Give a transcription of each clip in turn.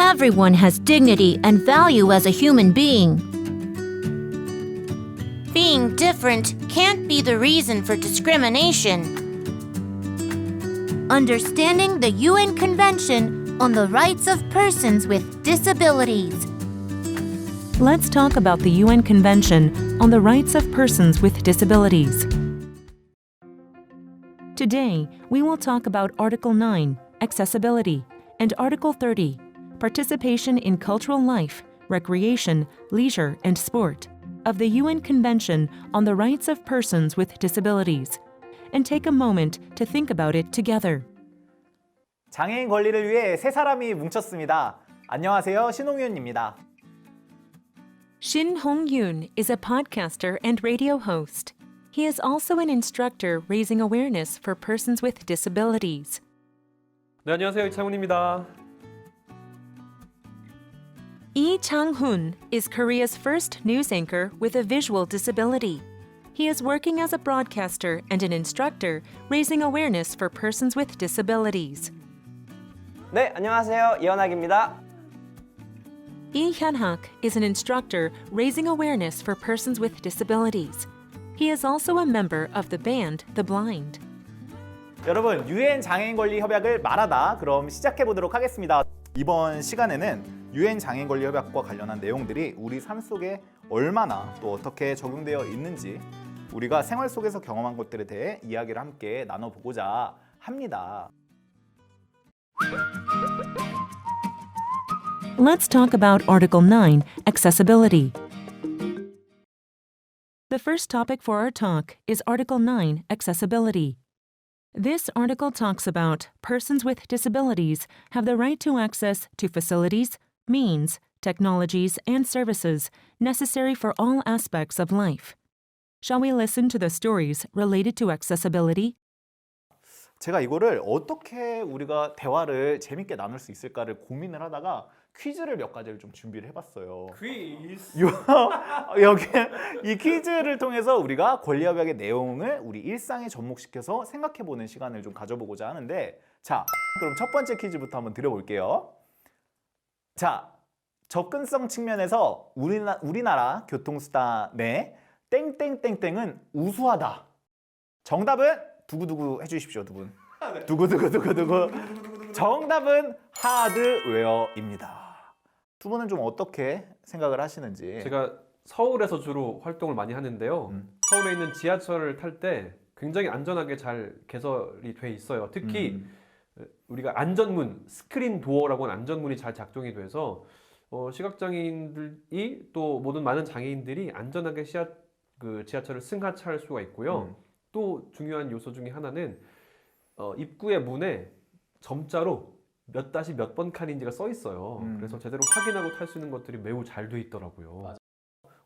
Everyone has dignity and value as a human being. Being different can't be the reason for discrimination. Understanding the UN Convention on the Rights of Persons with Disabilities. Let's talk about the UN Convention on the Rights of Persons with Disabilities. Today, we will talk about Article 9, Accessibility, and Article 30, Participation in Cultural Life, Recreation, Leisure, and Sport, of the UN Convention on the Rights of Persons with Disabilities, and take a moment to think about it together. 장애인 권리를 위해 세 사람이 뭉쳤습니다. 안녕하세요, 신홍윤입니다. Shin Hong-yoon is a podcaster and radio host. He is also an instructor raising awareness for persons with disabilities. 네, 안녕하세요. 이창훈입니다. Lee Chang-hoon is Korea's first news anchor with a visual disability. He is working as a broadcaster and an instructor raising awareness for persons with disabilities. 네, 안녕하세요. 이현학입니다. Lee Hyun-hak is an instructor raising awareness for persons with disabilities. He is also a member of the band The Blind. 여러분, 유엔 장애인 권리 협약을 말하다 그럼 시작해 보도록 하겠습니다. 이번 시간에는 유엔 장애인 권리 협약과 관련한 내용들이 우리 삶 속에 얼마나 또 어떻게 적용되어 있는지 우리가 생활 속에서 경험한 것들에 대해 이야기를 함께 나눠보고자 합니다. Let's talk about Article 9, Accessibility. The first topic for our talk is Article 9, Accessibility. This article talks about persons with disabilities have the right to access to facilities, means, technologies, and services necessary for all aspects of life. Shall we listen to the stories related to accessibility? 제가 이거를 어떻게 우리가 대화를 재밌게 나눌 수 있을까를 고민을 하다가 퀴즈를 몇 가지를 좀 준비를 해봤어요. 퀴즈. 여기 이 퀴즈를 통해서 우리가 권리협약의 내용을 우리 일상에 접목시켜서 생각해보는 시간을 좀 가져보고자 하는데, 자, 그럼 첫 번째 퀴즈부터 한번 드려볼게요. 자, 접근성 측면에서 우리나라 교통수단 내 땡땡땡땡은 우수하다. 정답은 두구두구 해주십시오, 두 분. 두구두구두구두구. 정답은 하드웨어입니다. 두 분은 좀 어떻게 생각을 하시는지. 제가 서울에서 주로 활동을 많이 하는데요. 서울에 있는 지하철을 탈 때 굉장히 안전하게 잘 개설이 돼 있어요. 특히 우리가 안전문, 스크린 도어라고 하는 안전문이 잘 작동이 돼서 시각장애인들이 또 모든 많은 장애인들이 안전하게 지하철을 승하차할 수가 있고요. 또 중요한 요소 중에 하나는 입구의 문에 점자로 몇 다시 몇 번 칸인지가 써 있어요. 그래서 제대로 확인하고 탈 수 있는 것들이 매우 잘 돼 있더라고요. 맞아.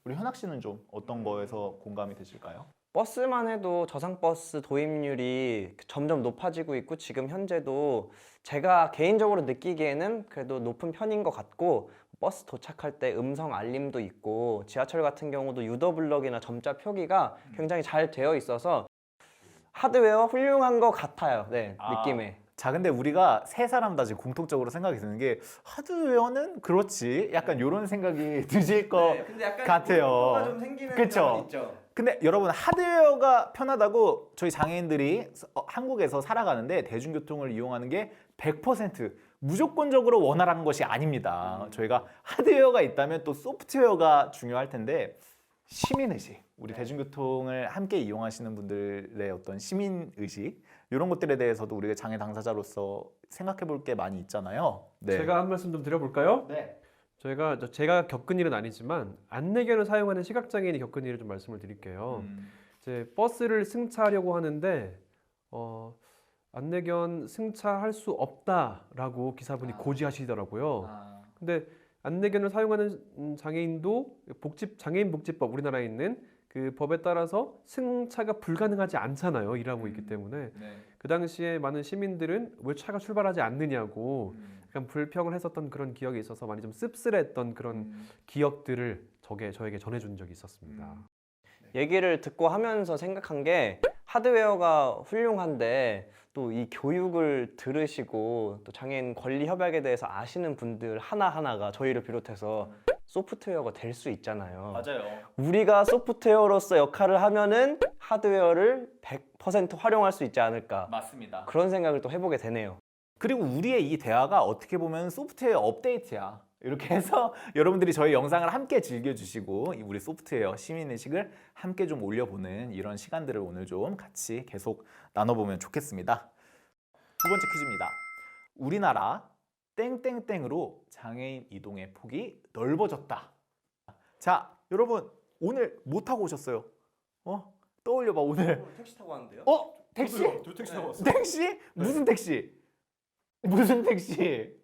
우리 현학 씨는 좀 어떤 거에서 공감이 되실까요? 버스만 해도 저상버스 도입률이 점점 높아지고 있고 지금 현재도 제가 개인적으로 느끼기에는 그래도 높은 편인 것 같고, 버스 도착할 때 음성 알림도 있고 지하철 같은 경우도 유도블럭이나 점자 표기가 굉장히 잘 되어 있어서 하드웨어 훌륭한 것 같아요. 네, 느낌에. 자, 근데 우리가 세 사람 다 지금 공통적으로 생각이 드는 게 하드웨어는 그렇지, 약간 이런 생각이 드실 것 같아요. 좀 생기는 그쵸? 경우는 있죠. 근데 여러분, 하드웨어가 편하다고 저희 장애인들이 한국에서 살아가는데 대중교통을 이용하는 게 100% 무조건적으로 원활한 것이 아닙니다. 저희가 하드웨어가 있다면 또 소프트웨어가 중요할 텐데, 시민의식, 우리 대중교통을 함께 이용하시는 분들의 어떤 시민의식, 이런 것들에 대해서도 우리가 장애 당사자로서 생각해 볼 게 많이 있잖아요. 네. 제가 한 말씀 좀 드려볼까요? 네. 제가 겪은 일은 아니지만 안내견을 사용하는 시각장애인이 겪은 일을 좀 말씀을 드릴게요. 이제 버스를 승차하려고 하는데 안내견 승차할 수 없다라고 기사분이 고지하시더라고요. 근데 안내견을 사용하는 장애인도 장애인 복지법, 우리나라에 있는 그 법에 따라서 승차가 불가능하지 않잖아요. 일하고 있기 때문에. 네. 그 당시에 많은 시민들은 왜 차가 출발하지 않느냐고 약간 불평을 했었던 그런 기억이 있어서 많이 좀 씁쓸했던 그런 기억들을 저에게 전해준 적이 있었습니다. 얘기를 듣고 하면서 생각한 게 하드웨어가 훌륭한데 또 이 교육을 들으시고 또 장애인 권리 협약에 대해서 아시는 분들 하나하나가 저희를 비롯해서 소프트웨어가 될 수 있잖아요. 맞아요. 우리가 소프트웨어로서 역할을 하면은 하드웨어를 100% 활용할 수 있지 않을까. 맞습니다. 그런 생각을 또 해보게 되네요. 그리고 우리의 이 대화가 어떻게 보면 소프트웨어 업데이트야. 이렇게 해서 여러분들이 저희 영상을 함께 즐겨주시고 우리 소프트웨어 시민의식을 함께 좀 올려보는 이런 시간들을 오늘 좀 같이 계속 나눠보면 좋겠습니다. 두 번째 퀴즈입니다. 우리나라 땡땡땡으로 장애인 이동의 폭이 넓어졌다. 자, 여러분 오늘 뭐 타고 오셨어요? 떠올려봐 오늘. 택시 타고 왔는데요? 택시? 저 택시 타고 왔어요. 택시? 무슨 택시? 무슨 택시?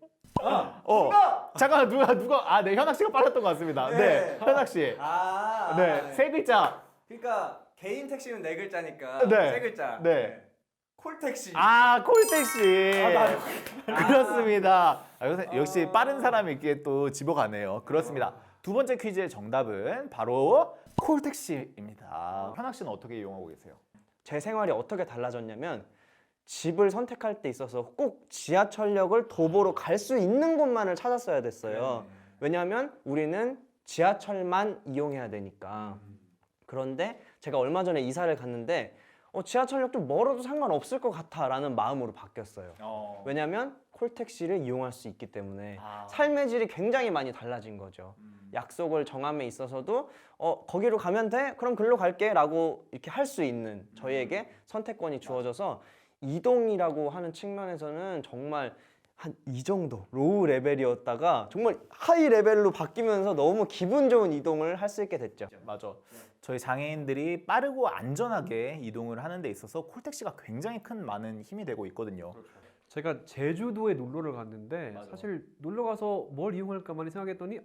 잠깐 누가 네, 현학 씨가 빨랐던 것 같습니다. 네, 현학 씨. 네, 세 글자. 그러니까 개인 택시는 네 글자니까 네. 세 글자. 네. 콜택시. 콜택시. 그렇습니다. 역시 빠른 사람이 이렇게 또 집어가네요. 그렇습니다. 두 번째 퀴즈의 정답은 바로 콜택시입니다. 현학 씨는 어떻게 이용하고 계세요? 제 생활이 어떻게 달라졌냐면 집을 선택할 때 있어서 꼭 지하철역을 도보로 갈 수 있는 곳만을 찾았어야 됐어요. 왜냐하면 우리는 지하철만 이용해야 되니까. 그런데 제가 얼마 전에 이사를 갔는데 지하철역 좀 멀어도 상관없을 것 같아라는 마음으로 바뀌었어요. 왜냐하면 콜택시를 이용할 수 있기 때문에 삶의 질이 굉장히 많이 달라진 거죠. 약속을 정함에 있어서도 거기로 가면 돼? 그럼 글로 갈게 라고 이렇게 할 수 있는 저희에게 선택권이 주어져서 이동이라고 하는 측면에서는 정말 한 이 정도 로우 레벨이었다가 정말 하이 레벨로 바뀌면서 너무 기분 좋은 이동을 할 수 있게 됐죠. 맞아. 저희 장애인들이 빠르고 안전하게 이동을 하는 데 있어서 콜택시가 굉장히 큰 많은 힘이 되고 있거든요. 제가 제주도에 놀러를 갔는데 사실 놀러 가서 뭘 이용할까 많이 생각했더니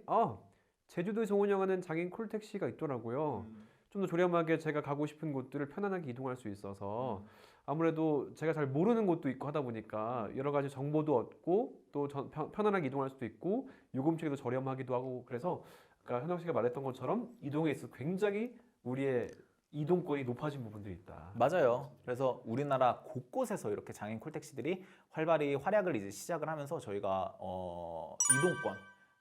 제주도에서 운영하는 장애인 콜택시가 있더라고요. 좀 더 저렴하게 제가 가고 싶은 곳들을 편안하게 이동할 수 있어서 아무래도 제가 잘 모르는 곳도 있고 하다 보니까 여러 가지 정보도 얻고 또 편안하게 이동할 수도 있고 요금책도 저렴하기도 하고 그래서 아까 현영 씨가 말했던 것처럼 이동에 있어서 굉장히 우리의 이동권이 높아진 부분들이 있다. 맞아요. 그래서 우리나라 곳곳에서 이렇게 장애인 콜택시들이 활발히 활약을 이제 시작을 하면서 저희가 이동권,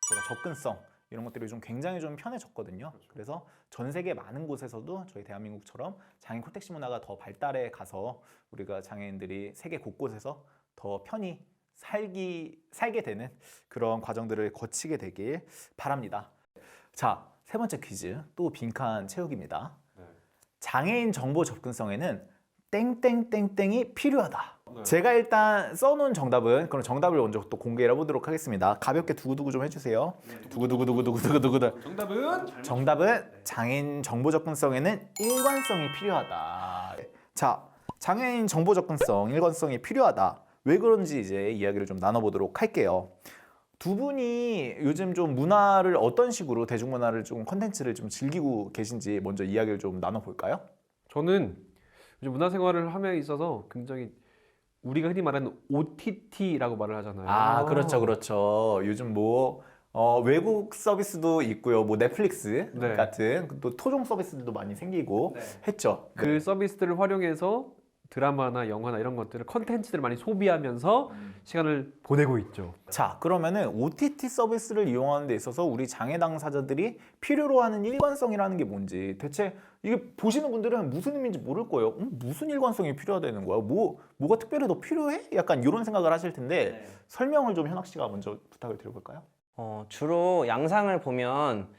저희가 접근성 이런 것들이 좀 굉장히 좀 편해졌거든요. 그래서 전 세계 많은 곳에서도 저희 대한민국처럼 장애인 콜택시 문화가 더 발달해 가서 우리가 장애인들이 세계 곳곳에서 더 편히 살게 되는 그런 과정들을 거치게 되길 바랍니다. 자, 세 번째 퀴즈 또 빈칸 채우기입니다. 장애인 정보 접근성에는 땡땡땡땡이 필요하다. 제가 일단 써놓은 정답은 그럼 정답을 먼저 또 공개를 해보도록 하겠습니다. 가볍게 두구두구 좀 해주세요. 두구두구두구두구두구두구. 정답은 장애인 정보 접근성에는 일관성이 필요하다. 자, 장애인 정보 접근성, 일관성이 필요하다. 왜 그런지 이제 이야기를 좀 나눠보도록 할게요. 두 분이 요즘 좀 문화를 어떤 식으로 대중문화를 좀 컨텐츠를 좀 즐기고 계신지 먼저 이야기를 좀 나눠볼까요? 저는 요즘 문화생활을 함에 있어서 굉장히 우리가 흔히 말하는 OTT라고 말을 하잖아요. 그렇죠. 요즘 뭐 외국 서비스도 있고요. 뭐 넷플릭스 네. 같은 또 토종 서비스들도 많이 생기고 했죠. 그 서비스들을 활용해서 드라마나 영화나 이런 것들을 컨텐츠들을 많이 소비하면서 시간을 보내고 있죠. 자, 그러면은 OTT 서비스를 이용하는 데 있어서 우리 장애 당사자들이 필요로 하는 일관성이라는 게 뭔지 대체 이게 보시는 분들은 무슨 의미인지 모를 거예요. 무슨 일관성이 필요하다는 거야? 뭐가 특별히 더 필요해? 약간 이런 생각을 하실 텐데 설명을 좀 현학 씨가 먼저 부탁을 드려볼까요? 주로 양상을 보면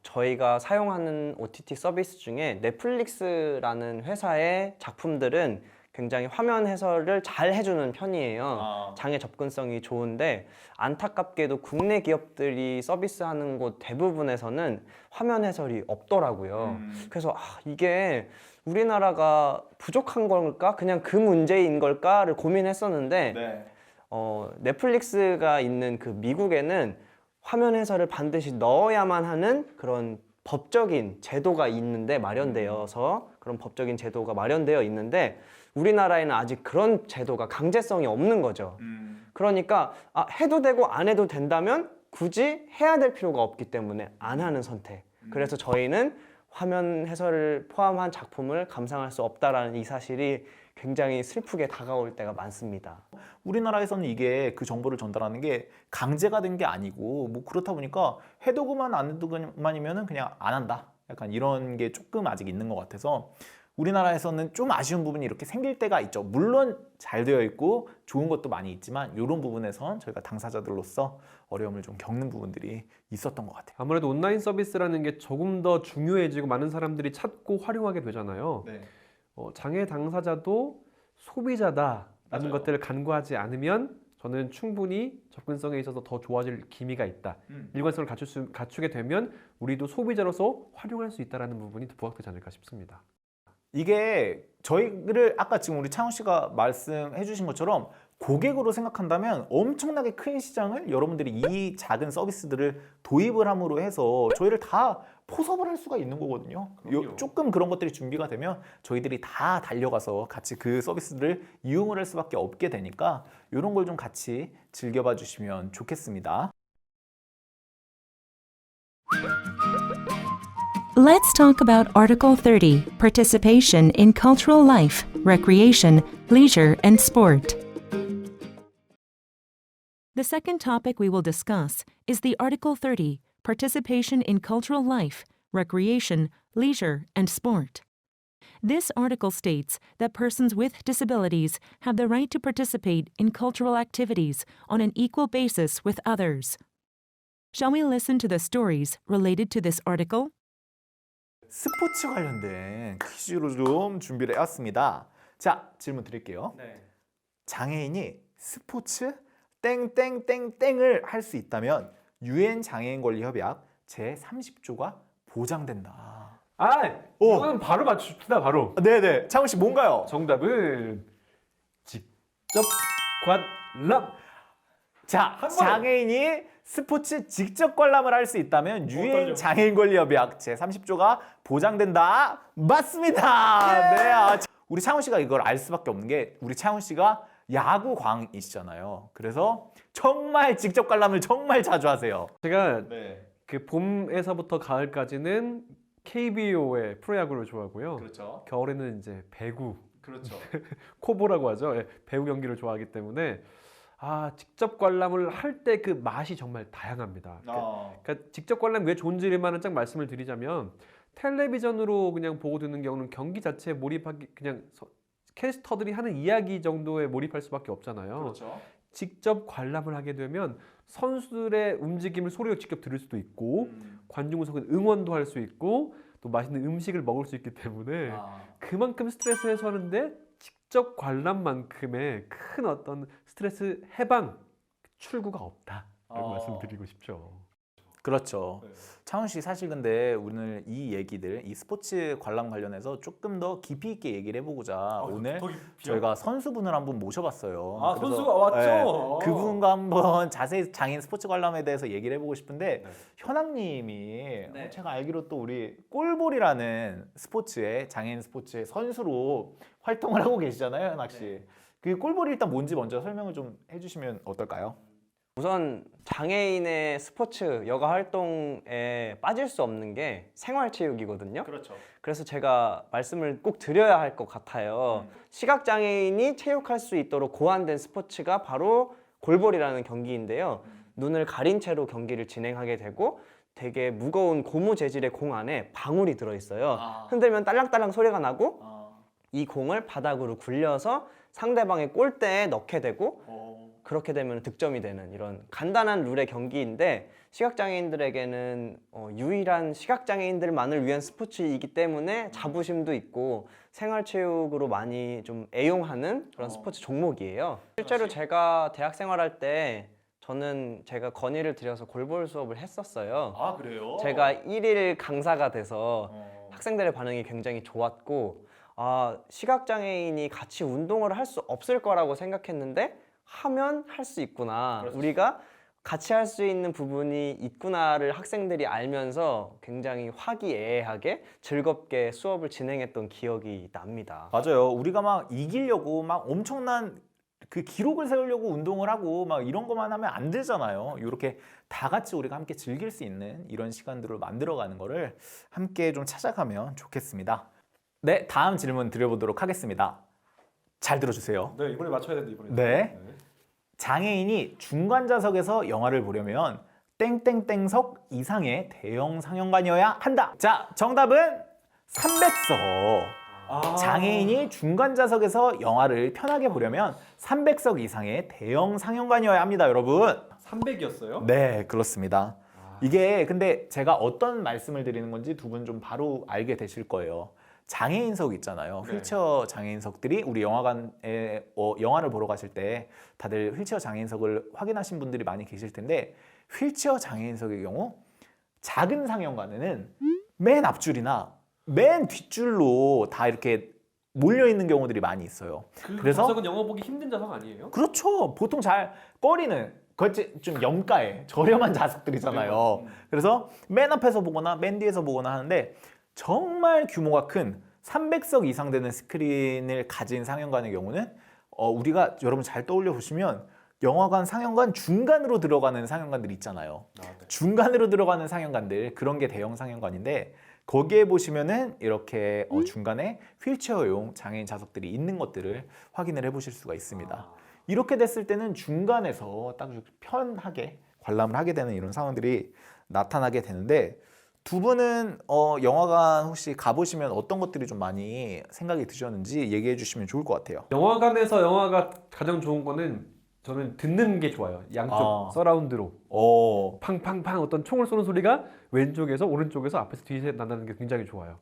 저희가 사용하는 OTT 서비스 중에 넷플릭스라는 회사의 작품들은 굉장히 화면 해설을 잘 해주는 편이에요. 장애 접근성이 좋은데 안타깝게도 국내 기업들이 서비스하는 곳 대부분에서는 화면 해설이 없더라고요. 그래서 이게 우리나라가 부족한 걸까? 그냥 그 문제인 걸까를 고민했었는데 넷플릭스가 있는 그 미국에는 화면 해설을 반드시 넣어야만 하는 그런 법적인 제도가 있는데 마련되어서 그런 법적인 제도가 마련되어 있는데 우리나라에는 아직 그런 제도가 강제성이 없는 거죠. 그러니까 해도 되고 안 해도 된다면 굳이 해야 될 필요가 없기 때문에 안 하는 선택. 그래서 저희는 화면 해설을 포함한 작품을 감상할 수 없다라는 이 사실이 굉장히 슬프게 다가올 때가 많습니다. 우리나라에서는 이게 그 정보를 전달하는 게 강제가 된 게 아니고 뭐 그렇다 보니까 해도 그만 안 해도 그만이면은 그냥 안 한다. 약간 이런 게 조금 아직 있는 것 같아서 우리나라에서는 좀 아쉬운 부분이 이렇게 생길 때가 있죠. 물론 잘 되어 있고 좋은 것도 많이 있지만 이런 부분에선 저희가 당사자들로서 어려움을 좀 겪는 부분들이 있었던 것 같아요. 아무래도 온라인 서비스라는 게 조금 더 중요해지고 많은 사람들이 찾고 활용하게 되잖아요. 네. 장애 당사자도 소비자다라는 맞아요. 것들을 간과하지 않으면 저는 충분히 접근성에 있어서 더 좋아질 기미가 있다. 일관성을 갖추게 되면 우리도 소비자로서 활용할 수 있다는 부분이 더 부각되지 않을까 싶습니다. 이게 저희를 아까 지금 우리 창훈 씨가 말씀해 주신 것처럼 고객으로 생각한다면 엄청나게 큰 시장을 여러분들이 이 작은 서비스들을 도입을 함으로 해서 저희를 다 포섭을 할 수가 있는 거거든요. 조금 그런 것들이 준비가 되면 저희들이 다 달려가서 같이 그 서비스들을 이용을 할 수밖에 없게 되니까 이런 걸 좀 같이 즐겨봐 주시면 좋겠습니다. Let's talk about Article 30, participation in cultural life, recreation, leisure, and sport. The second topic we will discuss is the Article 30, participation in cultural life, recreation, leisure, and sport. This article states that persons with disabilities have the right to participate in cultural activities on an equal basis with others. Shall we listen to the stories related to this article? 스포츠 관련된 퀴즈로 좀 준비를 해왔습니다. 자, 질문 드릴게요. 장애인이 스포츠 땡땡땡땡을 할 수 있다면 유엔 장애인 권리 협약 제30조가 보장된다. 이거는 바로 맞춥시다. 바로. 네네. 창훈 씨 뭔가요? 정답은 직접 관람. 자, 장애인이 스포츠 직접 관람을 할 수 있다면 유엔 장애인 권리 협약 제30조가 보장된다. 맞습니다. 네. 우리 창훈 씨가 이걸 알 수밖에 없는 게 우리 창훈 씨가 야구광이시잖아요. 그래서 정말 직접 관람을 정말 자주 하세요. 제가 그 봄에서부터 가을까지는 KBO의 프로야구를 좋아하고요. 그렇죠. 겨울에는 이제 배구, 그렇죠. 코보라고 하죠. 배구 경기를 좋아하기 때문에 직접 관람을 할 때 그 맛이 정말 다양합니다. 그러니까 직접 관람 왜 좋은지만은 딱 말씀을 드리자면 텔레비전으로 그냥 보고 듣는 경우는 경기 자체에 몰입하기 그냥 캐스터들이 하는 이야기 정도에 몰입할 수밖에 없잖아요. 그렇죠. 직접 관람을 하게 되면 선수들의 움직임을 소리로 직접 들을 수도 있고 관중석은 응원도 할 수 있고 또 맛있는 음식을 먹을 수 있기 때문에 그만큼 스트레스 해소하는데 직접 관람만큼의 큰 어떤 스트레스 해방 출구가 없다라고 말씀드리고 싶죠. 그렇죠. 창훈 씨 사실 근데 오늘 이 얘기들, 이 스포츠 관람 관련해서 조금 더 깊이 있게 얘기를 해보고자 오늘 저희가 선수분을 한분 모셔봤어요. 그래서, 선수가 왔죠. 그분과 한번 자세히 장애인 스포츠 관람에 대해서 얘기를 해보고 싶은데 현악님이 제가 알기로 또 우리 꼴볼이라는 스포츠의 장애인 스포츠의 선수로 활동을 하고 계시잖아요, 현악 씨. 그 꼴볼이 일단 뭔지 먼저 설명을 좀 해주시면 어떨까요? 우선 장애인의 스포츠 여가 활동에 빠질 수 없는 게 생활체육이거든요. 그렇죠. 그래서 제가 말씀을 꼭 드려야 할 것 같아요. 시각장애인이 체육할 수 있도록 고안된 스포츠가 바로 골볼이라는 경기인데요. 눈을 가린 채로 경기를 진행하게 되고 되게 무거운 고무 재질의 공 안에 방울이 들어있어요. 흔들면 딸랑딸랑 소리가 나고 이 공을 바닥으로 굴려서 상대방의 골대에 넣게 되고 그렇게 되면 득점이 되는 이런 간단한 룰의 경기인데 시각장애인들에게는 유일한 시각장애인들만을 위한 스포츠이기 때문에 자부심도 있고 생활체육으로 많이 좀 애용하는 그런 스포츠 종목이에요. 실제로 제가 대학 생활할 때 저는 제가 건의를 드려서 골볼 수업을 했었어요. 아, 그래요? 제가 1일 강사가 돼서 학생들의 반응이 굉장히 좋았고 시각장애인이 같이 운동을 할 수 없을 거라고 생각했는데 하면 할 수 있구나. 그렇죠. 우리가 같이 할 수 있는 부분이 있구나를 학생들이 알면서 굉장히 화기애애하게 즐겁게 수업을 진행했던 기억이 납니다. 맞아요. 우리가 막 이기려고 막 엄청난 그 기록을 세우려고 운동을 하고 막 이런 것만 하면 안 되잖아요. 이렇게 다 같이 우리가 함께 즐길 수 있는 이런 시간들을 만들어가는 거를 함께 좀 찾아가면 좋겠습니다. 네, 다음 질문 드려보도록 하겠습니다. 잘 들어주세요. 네, 이번에 맞춰야 된다 이번에. 네. 장애인이 중간 좌석에서 영화를 보려면 땡땡땡석 이상의 대형 상영관이어야 한다. 자, 정답은 300석. 장애인이 중간 좌석에서 영화를 편하게 보려면 300석 이상의 대형 상영관이어야 합니다, 여러분. 300이었어요? 네, 그렇습니다. 이게 근데 제가 어떤 말씀을 드리는 건지 두 분 좀 바로 알게 되실 거예요. 장애인석 있잖아요. 네. 휠체어 장애인석들이 우리 영화관에 영화를 보러 가실 때 다들 휠체어 장애인석을 확인하신 분들이 많이 계실 텐데 휠체어 장애인석의 경우 작은 상영관에는 맨 앞줄이나 맨 뒷줄로 다 이렇게 몰려 있는 경우들이 많이 있어요. 그래서 좌석은 영화 보기 힘든 좌석 아니에요? 그렇죠. 보통 잘 꺼리는 그렇지 좀 염가에 저렴한 좌석들이잖아요. 그래서 맨 앞에서 보거나 맨 뒤에서 보거나 하는데 정말 규모가 큰 300석 이상 되는 스크린을 가진 상영관의 경우는 우리가 여러분 잘 떠올려 보시면 영화관 상영관 중간으로 들어가는 상영관들 있잖아요. 네. 중간으로 들어가는 상영관들 그런 게 대형 상영관인데 거기에 보시면은 이렇게 중간에 휠체어용 장애인 좌석들이 있는 것들을 확인을 해보실 수가 있습니다. 이렇게 됐을 때는 중간에서 딱 편하게 관람을 하게 되는 이런 상황들이 나타나게 되는데 두 분은 영화관 혹시 가보시면 어떤 것들이 좀 많이 생각이 드셨는지 얘기해 주시면 좋을 것 같아요. 영화관에서 영화가 가장 좋은 거는 저는 듣는 게 좋아요. 양쪽 서라운드로 팡팡팡 어떤 총을 쏘는 소리가 왼쪽에서 오른쪽에서 앞에서 뒤에서 난다는 게 굉장히 좋아요.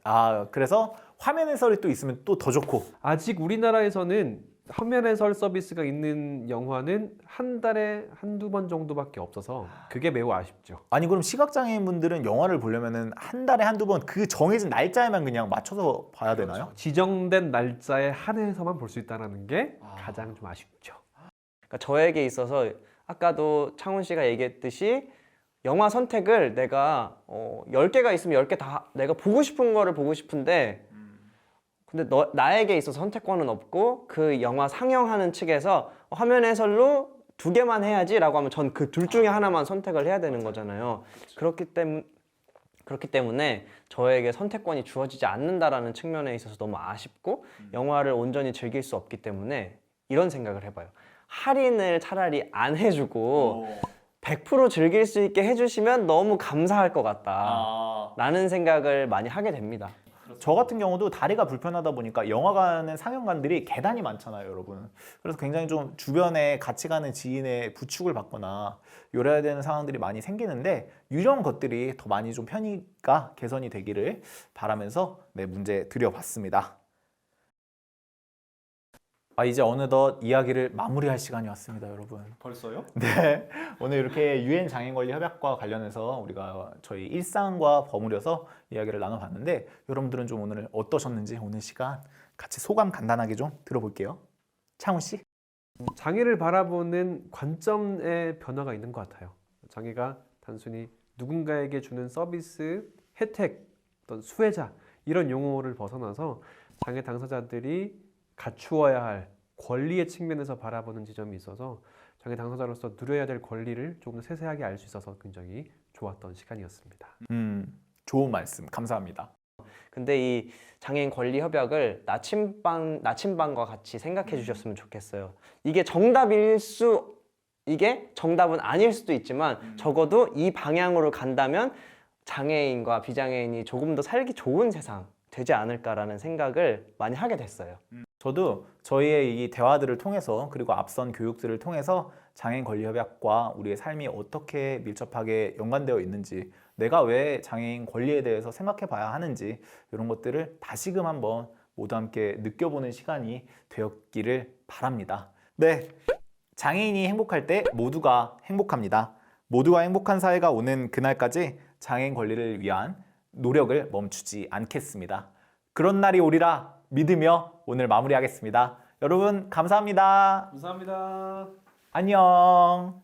그래서 화면 해설이 또 있으면 또 더 좋고. 아직 우리나라에서는 화면 해설 서비스가 있는 영화는 한 달에 한두 번 정도밖에 없어서 그게 매우 아쉽죠. 아니 그럼 시각장애인 분들은 영화를 보려면은 한 달에 한두 번 그 정해진 날짜에만 그냥 맞춰서 봐야 되나요? 지정된 날짜에 한해서만 볼 수 있다는 게 가장 좀 아쉽죠. 그러니까 저에게 있어서 아까도 창훈 씨가 얘기했듯이 영화 선택을 내가 10개가 있으면 10개 다 내가 보고 싶은 거를 보고 싶은데 근데 나에게 있어서 선택권은 없고 그 영화 상영하는 측에서 화면 해설로 2개만 해야지 라고 하면 전 그 둘 중에 하나만 선택을 해야 되는 거잖아요. 그렇기 때문에 저에게 선택권이 주어지지 않는다라는 측면에 있어서 너무 아쉽고 영화를 온전히 즐길 수 없기 때문에 이런 생각을 해봐요. 할인을 차라리 안 해주고 100% 즐길 수 있게 해주시면 너무 감사할 것 같다 라는 생각을 많이 하게 됩니다. 저 같은 경우도 다리가 불편하다 보니까 영화관은 상영관들이 계단이 많잖아요, 여러분. 그래서 굉장히 좀 주변에 같이 가는 지인의 부축을 받거나 요래야 되는 상황들이 많이 생기는데 이런 것들이 더 많이 좀 편의가 개선이 되기를 바라면서 문제 드려봤습니다. 이제 어느덧 이야기를 마무리할 시간이 왔습니다, 여러분. 벌써요? 네, 오늘 이렇게 유엔 장애인 권리 협약과 관련해서 우리가 저희 일상과 버무려서 이야기를 나눠봤는데 여러분들은 좀 오늘 어떠셨는지 오늘 시간 같이 소감 간단하게 좀 들어볼게요. 창훈 씨? 장애를 바라보는 관점의 변화가 있는 것 같아요. 장애가 단순히 누군가에게 주는 서비스, 혜택, 어떤 수혜자 이런 용어를 벗어나서 장애 당사자들이 갖추어야 할 권리의 측면에서 바라보는 지점이 있어서 장애 당사자로서 누려야 될 권리를 조금 세세하게 알 수 있어서 굉장히 좋았던 시간이었습니다. 좋은 말씀 감사합니다. 근데 이 장애인 권리 협약을 나침반과 같이 생각해 주셨으면 좋겠어요. 이게 정답은 아닐 수도 있지만 적어도 이 방향으로 간다면 장애인과 비장애인이 조금 더 살기 좋은 세상 되지 않을까라는 생각을 많이 하게 됐어요. 저도 저희의 이 대화들을 통해서 그리고 앞선 교육들을 통해서 장애인 권리 협약과 우리의 삶이 어떻게 밀접하게 연관되어 있는지 내가 왜 장애인 권리에 대해서 생각해 봐야 하는지 이런 것들을 다시금 한번 모두 함께 느껴보는 시간이 되었기를 바랍니다. 네, 장애인이 행복할 때 모두가 행복합니다. 모두가 행복한 사회가 오는 그날까지 장애인 권리를 위한 노력을 멈추지 않겠습니다. 그런 날이 오리라 믿으며 오늘 마무리하겠습니다. 여러분 감사합니다. 감사합니다. 안녕.